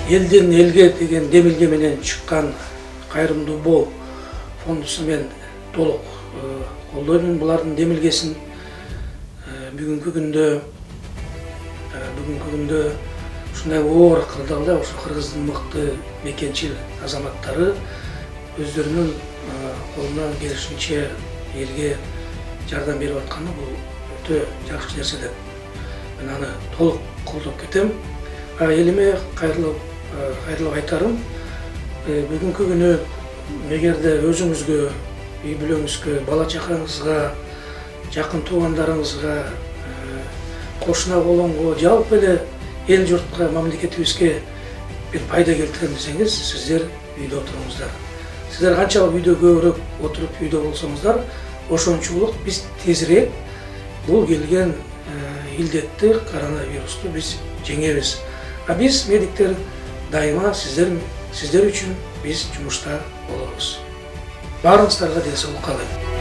Elden elге деген демилге менен чыккан кайрымдуу бол фондусу мен толук колдоймун. Булардын демилгесин бүгүнкү күндө ушундай оор кырдаалда ушу Кыргыздын мыкты мекенчил азаматтары өздөрүнүн колунан келишинче элге жардам берип атканы бул өтө жакшы нерсе деп мен аны толук колдоп кетем. Элиме кайрылып айтарым, бүгүнкү күнү эгерде өзүңүзгө, үй бүлөңүзгө, бала чакаңызга, жакын туугандарыңызга, кошуна колоңго, жалпы эле эл журтка, мамлекетибизге бир пайда келтирем десеңиз, сиздер үйдө отуруңуздар. Сиздер канчалык үйдө көбүрөөк отуруп үйдө болсоңуздар, ошончолук биз тезирээк бул келген илдетти, коронавирусту биз жеңебиз. Биз медиктер дайыма сиздер үчүн биз жумушта болобуз. Баарыңыздарга ден соолук каалайм.